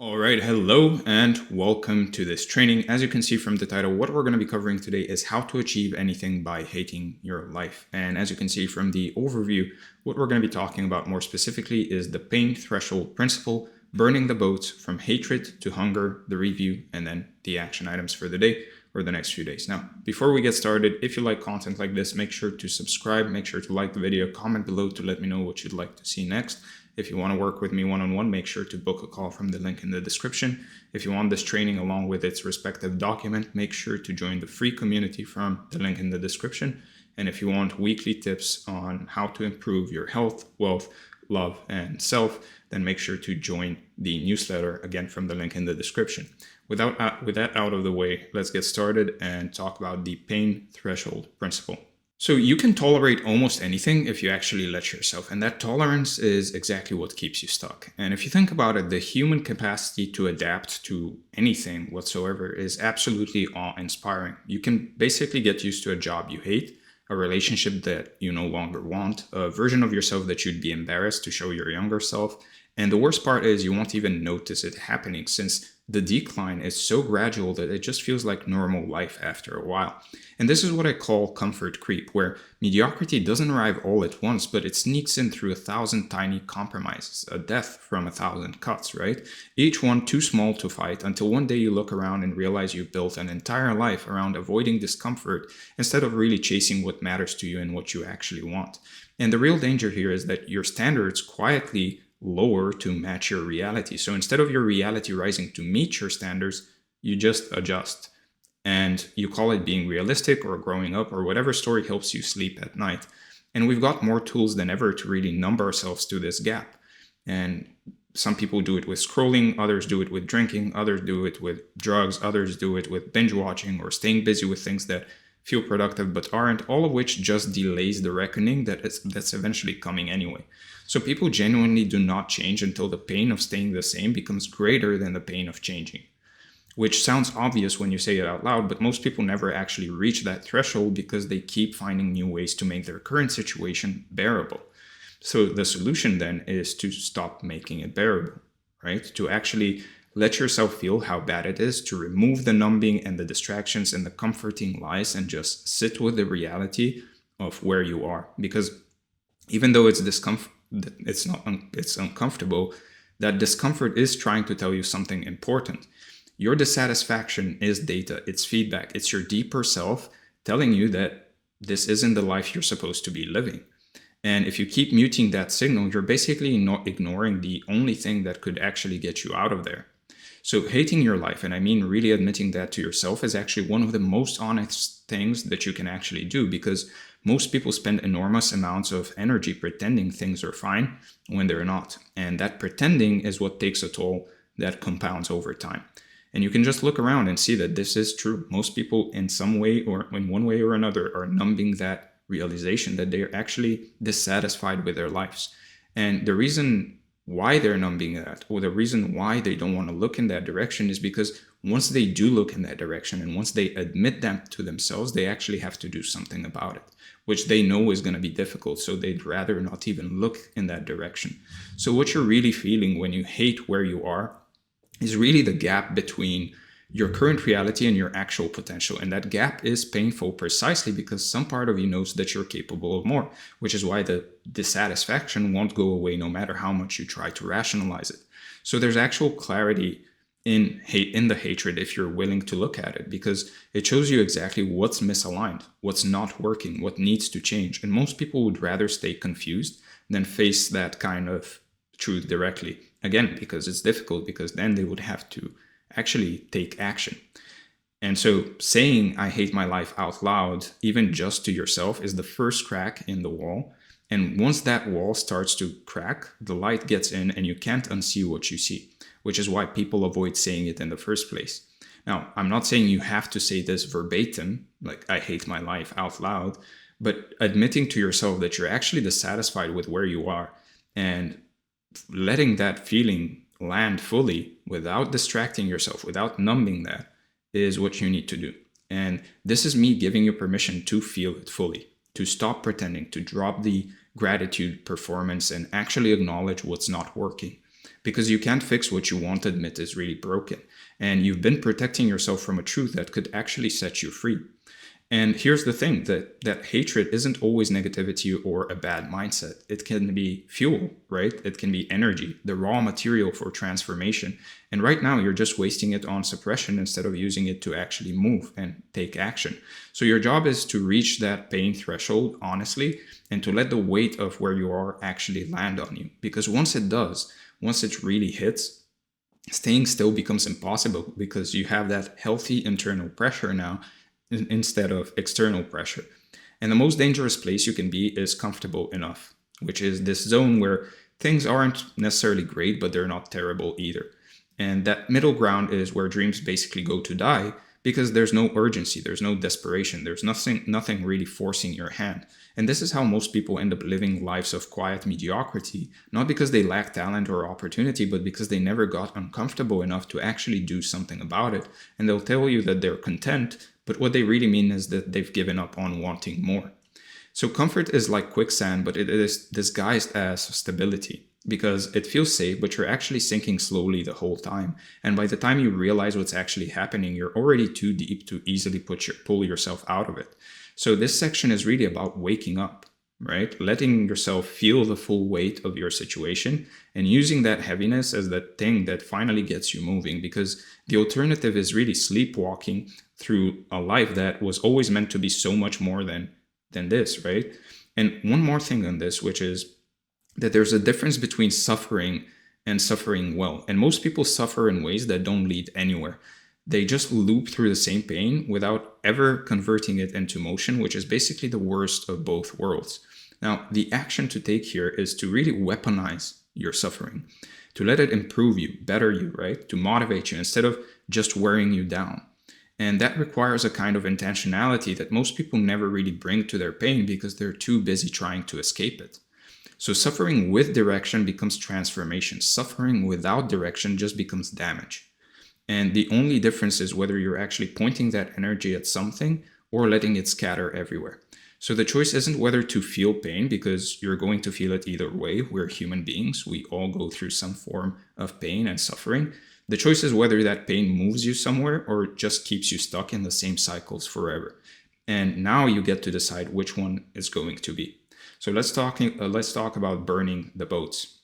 All right, hello and welcome to this training. As you can see from the title, what we're going to be covering today is how to achieve anything by hating your life. And as you can see from the overview, what we're going to be talking about more specifically is the pain threshold principle, burning the boats from hatred to hunger, the review, and then the action items for the day or the next few days. Now, before we get started, if you like content like this, make sure to subscribe, make sure to like the video, comment below to let me know what you'd like to see next. If you want to work with me one-on-one, make sure to book a call from the link in the description. If you want this training along with its respective document, make sure to join the free community from the link in the description. And if you want weekly tips on how to improve your health, wealth, love, and self, then make sure to join the newsletter, again, from the link in the description. With that out of the way, let's get started and talk about the pain threshold principle. So you can tolerate almost anything if you actually let yourself, and that tolerance is exactly what keeps you stuck. And if you think about it, the human capacity to adapt to anything whatsoever is absolutely awe-inspiring. You can basically get used to a job you hate, a relationship that you no longer want, a version of yourself that you'd be embarrassed to show your younger self. And the worst part is you won't even notice it happening, since the decline is so gradual that it just feels like normal life after a while. And this is what I call comfort creep, where mediocrity doesn't arrive all at once, but it sneaks in through 1,000 tiny compromises, a death from 1,000 cuts, right? Each one too small to fight, until one day you look around and realize you've built an entire life around avoiding discomfort instead of really chasing what matters to you and what you actually want. And the real danger here is that your standards quietly lower to match your reality. So instead of your reality rising to meet your standards, you just adjust. And you call it being realistic or growing up or whatever story helps you sleep at night. And we've got more tools than ever to really numb ourselves to this gap. And some people do it with scrolling, others do it with drinking, others do it with drugs, others do it with binge watching or staying busy with things that feel productive but aren't, all of which just delays the reckoning that's eventually coming anyway. So people genuinely do not change until the pain of staying the same becomes greater than the pain of changing. Which sounds obvious when you say it out loud, but most people never actually reach that threshold because they keep finding new ways to make their current situation bearable. So the solution then is to stop making it bearable, right? To actually let yourself feel how bad it is, to remove the numbing and the distractions and the comforting lies and just sit with the reality of where you are. Because even though it's uncomfortable, that discomfort is trying to tell you something important. Your dissatisfaction is data, it's feedback, it's your deeper self telling you that this isn't the life you're supposed to be living. And if you keep muting that signal, you're basically not ignoring the only thing that could actually get you out of there. So hating your life, and I mean really admitting that to yourself, is actually one of the most honest things that you can actually do, because most people spend enormous amounts of energy pretending things are fine when they're not. And that pretending is what takes a toll that compounds over time. And you can just look around and see that this is true. Most people in some way or in one way or another are numbing that realization that they're actually dissatisfied with their lives. And the reason why they're numbing that, or the reason why they don't want to look in that direction, is because once they do look in that direction and once they admit that to themselves, they actually have to do something about it, which they know is going to be difficult. So they'd rather not even look in that direction. So what you're really feeling when you hate where you are is really the gap between your current reality and your actual potential. And that gap is painful precisely because some part of you knows that you're capable of more, which is why the dissatisfaction won't go away no matter how much you try to rationalize it. So there's actual clarity in the hatred if you're willing to look at it, because it shows you exactly what's misaligned, what's not working, what needs to change. And most people would rather stay confused than face that kind of truth directly. Again, because it's difficult, because then they would have to actually take action. And so saying I hate my life out loud, even just to yourself, is the first crack in the wall. And once that wall starts to crack, the light gets in and you can't unsee what you see, which is why people avoid saying it in the first place. Now, I'm not saying you have to say this verbatim, like I hate my life out loud, but admitting to yourself that you're actually dissatisfied with where you are and letting that feeling land fully without distracting yourself, without numbing that, is what you need to do. And this is me giving you permission to feel it fully, to stop pretending, to drop the gratitude performance and actually acknowledge what's not working. because you can't fix what you won't admit is really broken. And you've been protecting yourself from a truth that could actually set you free. And here's the thing, that hatred isn't always negativity or a bad mindset. It can be fuel, right? It can be energy, the raw material for transformation. And right now you're just wasting it on suppression instead of using it to actually move and take action. So your job is to reach that pain threshold honestly, and to let the weight of where you are actually land on you. Because once it does, once it really hits, staying still becomes impossible, because you have that healthy internal pressure now instead of external pressure. And the most dangerous place you can be is comfortable enough, which is this zone where things aren't necessarily great, but they're not terrible either. And that middle ground is where dreams basically go to die, because there's no urgency, there's no desperation, there's nothing really forcing your hand. And this is how most people end up living lives of quiet mediocrity, not because they lack talent or opportunity, but because they never got uncomfortable enough to actually do something about it. And they'll tell you that they're content, but what they really mean is that they've given up on wanting more. So comfort is like quicksand, but it is disguised as stability, because it feels safe, but you're actually sinking slowly the whole time. And by the time you realize what's actually happening, you're already too deep to easily pull yourself out of it. So this section is really about waking up, right? Letting yourself feel the full weight of your situation and using that heaviness as that thing that finally gets you moving, because the alternative is really sleepwalking through a life that was always meant to be so much more than this, right? And one more thing on this, which is that there's a difference between suffering and suffering well. And most people suffer in ways that don't lead anywhere. They just loop through the same pain without ever converting it into motion, which is basically the worst of both worlds. Now, the action to take here is to really weaponize your suffering, to let it improve you, better you, right? To motivate you instead of just wearing you down. And that requires a kind of intentionality that most people never really bring to their pain because they're too busy trying to escape it. So suffering with direction becomes transformation. Suffering without direction just becomes damage. And the only difference is whether you're actually pointing that energy at something or letting it scatter everywhere. So the choice isn't whether to feel pain, because you're going to feel it either way. We're human beings. We all go through some form of pain and suffering. The choice is whether that pain moves you somewhere or just keeps you stuck in the same cycles forever. And now you get to decide which one is going to be. So let's talk about burning the boats.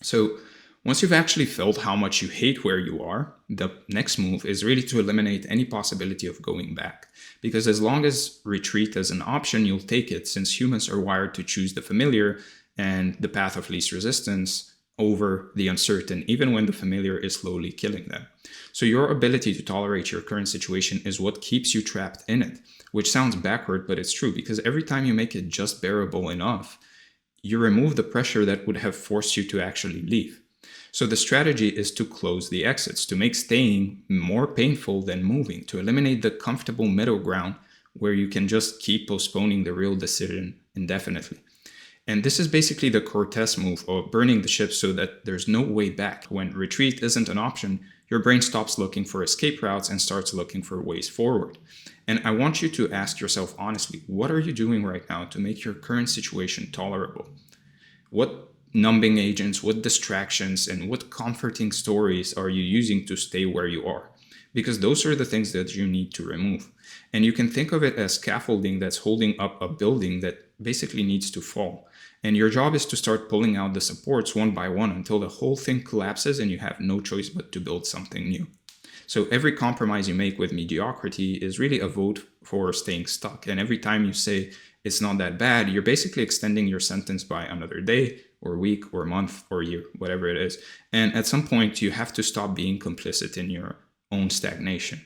So once you've actually felt how much you hate where you are, the next move is really to eliminate any possibility of going back. Because as long as retreat is an option, you'll take it, since humans are wired to choose the familiar and the path of least resistance over the uncertain, even when the familiar is slowly killing them. So your ability to tolerate your current situation is what keeps you trapped in it, which sounds backward, but it's true, because every time you make it just bearable enough, you remove the pressure that would have forced you to actually leave. So the strategy is to close the exits, to make staying more painful than moving, to eliminate the comfortable middle ground where you can just keep postponing the real decision indefinitely. And this is basically the Cortez move of burning the ship so that there's no way back. When retreat isn't an option, your brain stops looking for escape routes and starts looking for ways forward. And I want you to ask yourself honestly, what are you doing right now to make your current situation tolerable? What numbing agents, what distractions, and what comforting stories are you using to stay where you are? Because those are the things that you need to remove. And you can think of it as scaffolding that's holding up a building that basically needs to fall. And your job is to start pulling out the supports one by one until the whole thing collapses and you have no choice but to build something new. So every compromise you make with mediocrity is really a vote for staying stuck. And every time you say it's not that bad, you're basically extending your sentence by another day or week or month or year, whatever it is. And at some point, you have to stop being complicit in your own stagnation.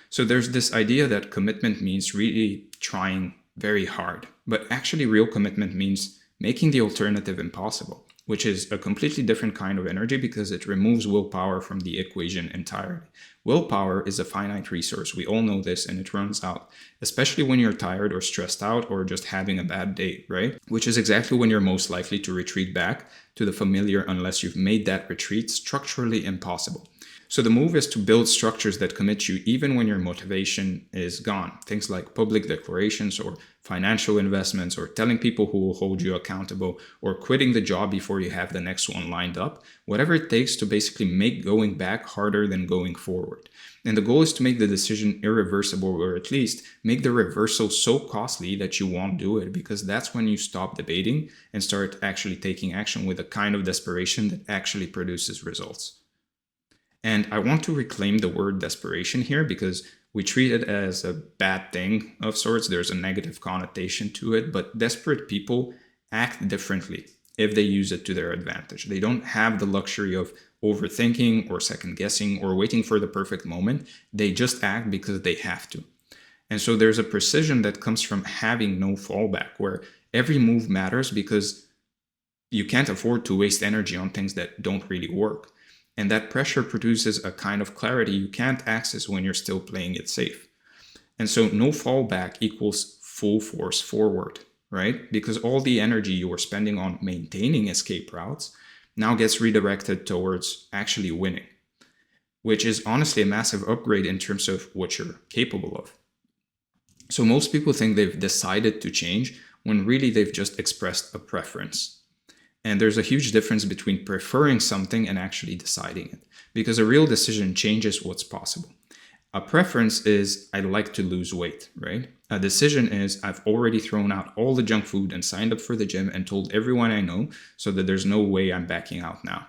So there's this idea that commitment means really trying very hard, but actually real commitment means making the alternative impossible, which is a completely different kind of energy because it removes willpower from the equation entirely. Willpower is a finite resource. We all know this, and it runs out, especially when you're tired or stressed out or just having a bad day, right? Which is exactly when you're most likely to retreat back to the familiar unless you've made that retreat structurally impossible. So the move is to build structures that commit you even when your motivation is gone. Things like public declarations or financial investments or telling people who will hold you accountable or quitting the job before you have the next one lined up. Whatever it takes to basically make going back harder than going forward. And the goal is to make the decision irreversible, or at least make the reversal so costly that you won't do it, because that's when you stop debating and start actually taking action with a kind of desperation that actually produces results. And I want to reclaim the word desperation here because we treat it as a bad thing of sorts. There's a negative connotation to it, but desperate people act differently if they use it to their advantage. They don't have the luxury of overthinking or second guessing or waiting for the perfect moment. They just act because they have to. And so there's a precision that comes from having no fallback, where every move matters because you can't afford to waste energy on things that don't really work. And that pressure produces a kind of clarity you can't access when you're still playing it safe. And so no fallback equals full force forward, right? Because all the energy you were spending on maintaining escape routes now gets redirected towards actually winning, which is honestly a massive upgrade in terms of what you're capable of. So most people think they've decided to change when really they've just expressed a preference. And there's a huge difference between preferring something and actually deciding it, because a real decision changes what's possible. A preference is, I like to lose weight, right? A decision is, I've already thrown out all the junk food and signed up for the gym and told everyone I know so that there's no way I'm backing out now.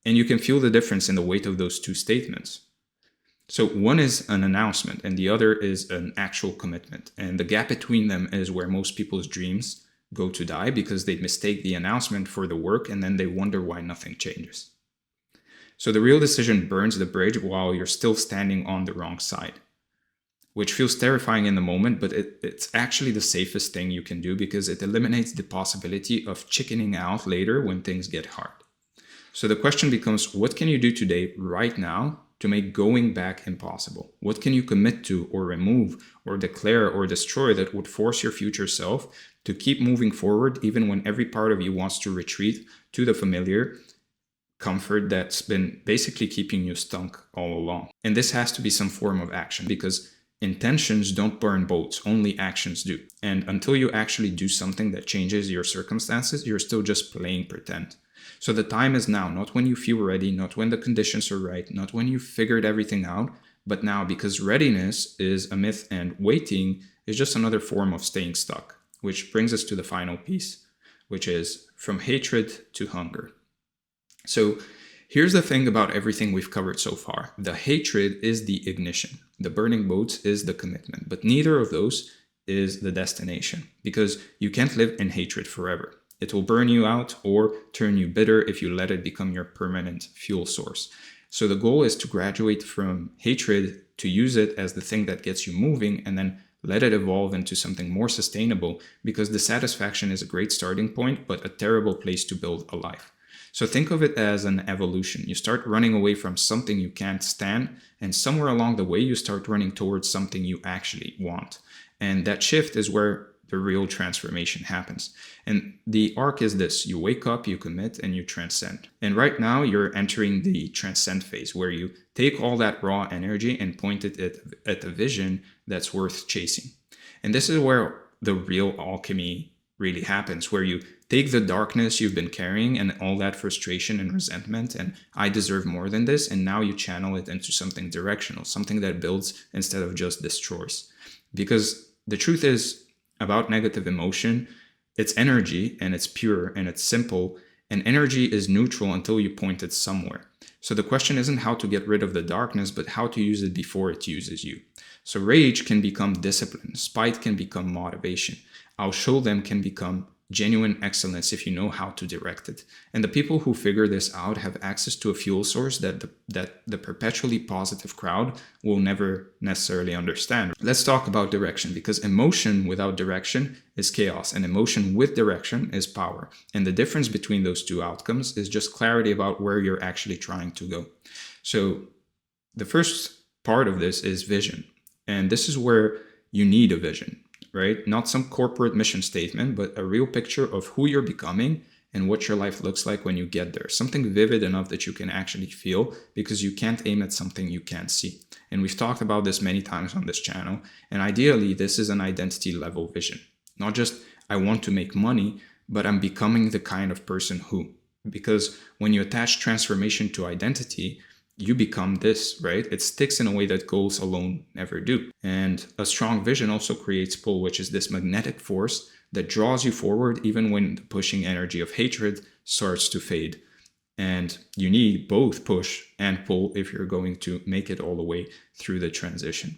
And you can feel the difference in the weight of those two statements. So one is an announcement and the other is an actual commitment. And the gap between them is where most people's dreams go to die, because they mistake the announcement for the work and then they wonder why nothing changes. So the real decision burns the bridge while you're still standing on the wrong side, which feels terrifying in the moment, but it's actually the safest thing you can do because it eliminates the possibility of chickening out later when things get hard. So the question becomes, what can you do today, right now, to make going back impossible? What can you commit to or remove or declare or destroy that would force your future self to keep moving forward even when every part of you wants to retreat to the familiar comfort that's been basically keeping you stuck all along? And this has to be some form of action, because intentions don't burn boats, only actions do. And until you actually do something that changes your circumstances, you're still just playing pretend. So the time is now, not when you feel ready, not when the conditions are right, not when you've figured everything out, but now, because readiness is a myth and waiting is just another form of staying stuck. Which brings us to the final piece, which is from hatred to hunger. So here's the thing about everything we've covered so far. The hatred is the ignition. The burning boats is the commitment. But neither of those is the destination, because you can't live in hatred forever. It will burn you out or turn you bitter if you let it become your permanent fuel source. So the goal is to graduate from hatred to use it as the thing that gets you moving, and then let it evolve into something more sustainable, because dissatisfaction is a great starting point, but a terrible place to build a life. So think of it as an evolution. You start running away from something you can't stand, and somewhere along the way, you start running towards something you actually want. And that shift is where the real transformation happens. And the arc is this: you wake up, you commit, and you transcend. And right now you're entering the transcend phase, where you take all that raw energy and point it at a vision that's worth chasing. And this is where the real alchemy really happens, where you take the darkness you've been carrying and all that frustration and resentment and I deserve more than this, and now you channel it into something directional, something that builds instead of just destroys. Because the truth is, about negative emotion, it's energy and it's pure and it's simple, and energy is neutral until you point it somewhere. So the question isn't how to get rid of the darkness, but how to use it before it uses you. So rage can become discipline, spite can become motivation, I'll show them can become genuine excellence if you know how to direct it. And the people who figure this out have access to a fuel source that the perpetually positive crowd will never necessarily understand. Let's talk about direction, because emotion without direction is chaos, and emotion with direction is power. And the difference between those two outcomes is just clarity about where you're actually trying to go. So the first part of this is vision. And this is where you need a vision, right? Not some corporate mission statement, but a real picture of who you're becoming and what your life looks like when you get there. Something vivid enough that you can actually feel, because you can't aim at something you can't see. And we've talked about this many times on this channel. And ideally, this is an identity level vision. Not just, I want to make money, but I'm becoming the kind of person who. Because when you attach transformation to identity, you become this, right? It sticks in a way that goals alone never do. And a strong vision also creates pull, which is this magnetic force that draws you forward even when the pushing energy of hatred starts to fade. And you need both push and pull if you're going to make it all the way through the transition.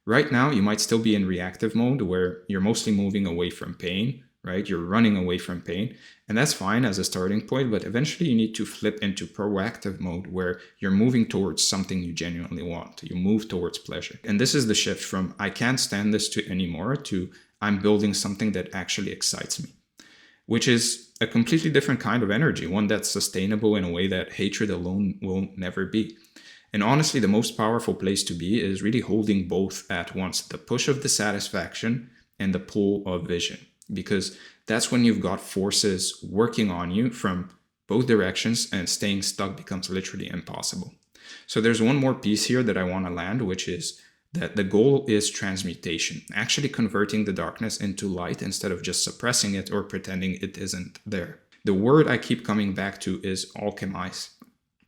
Right now, you might still be in reactive mode where you're mostly moving away from pain, right? You're running away from pain, and that's fine as a starting point, but eventually you need to flip into proactive mode where you're moving towards something you genuinely want. You move towards pleasure. And this is the shift from I can't stand this to anymore to I'm building something that actually excites me, which is a completely different kind of energy, one that's sustainable in a way that hatred alone will never be. And honestly, the most powerful place to be is really holding both at once, the push of dissatisfaction and the pull of vision. Because that's when you've got forces working on you from both directions, and staying stuck becomes literally impossible. So there's one more piece here that I want to land, which is that the goal is transmutation, actually converting the darkness into light instead of just suppressing it or pretending it isn't there. The word I keep coming back to is alchemize,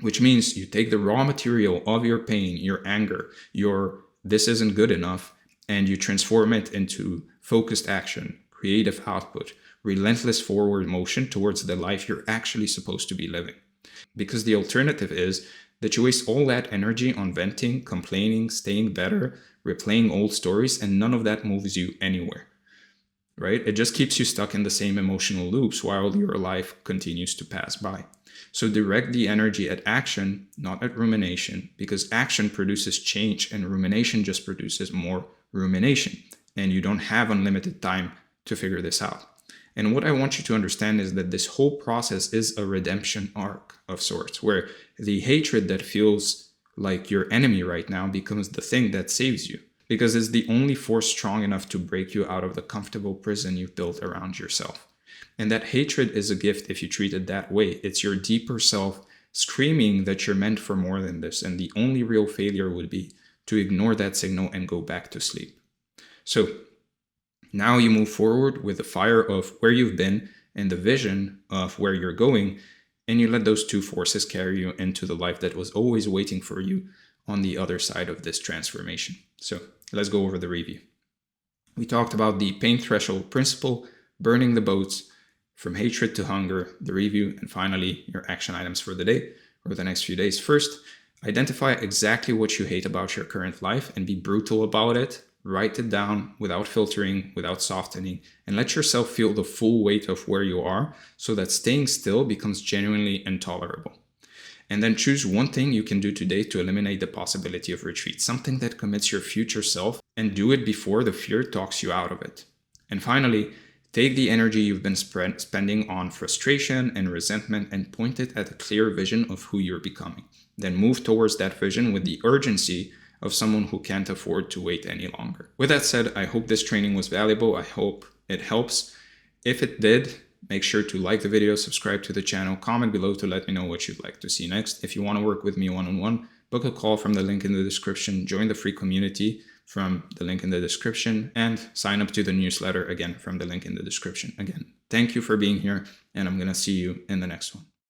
which means you take the raw material of your pain, your anger, your this isn't good enough, and you transform it into focused action, creative output, relentless forward motion towards the life you're actually supposed to be living. Because the alternative is that you waste all that energy on venting, complaining, staying better, replaying old stories, and none of that moves you anywhere, right? It just keeps you stuck in the same emotional loops while your life continues to pass by. So direct the energy at action, not at rumination, because action produces change and rumination just produces more rumination. And you don't have unlimited time to figure this out. And what I want you to understand is that this whole process is a redemption arc of sorts, where the hatred that feels like your enemy right now becomes the thing that saves you, because it's the only force strong enough to break you out of the comfortable prison you've built around yourself. And that hatred is a gift if you treat it that way. It's your deeper self screaming that you're meant for more than this, and the only real failure would be to ignore that signal and go back to sleep. So now you move forward with the fire of where you've been and the vision of where you're going, and you let those two forces carry you into the life that was always waiting for you on the other side of this transformation. So let's go over the review. We talked about the pain threshold principle, burning the boats, from hatred to hunger, the review, and finally your action items for the day or the next few days. First, identify exactly what you hate about your current life and be brutal about it. Write it down without filtering, without softening, and let yourself feel the full weight of where you are so that staying still becomes genuinely intolerable. And then choose one thing you can do today to eliminate the possibility of retreat, something that commits your future self, and do it before the fear talks you out of it. And finally, take the energy you've been spending on frustration and resentment and point it at a clear vision of who you're becoming. Then move towards that vision with the urgency of someone who can't afford to wait any longer. With that said, I hope this training was valuable. I hope it helps. If it did, make sure to like the video, subscribe to the channel, comment below to let me know what you'd like to see next. If you want to work with me one-on-one, book a call from the link in the description, join the free community from the link in the description, and sign up to the newsletter again from the link in the description. Again, thank you for being here, and I'm going to see you in the next one.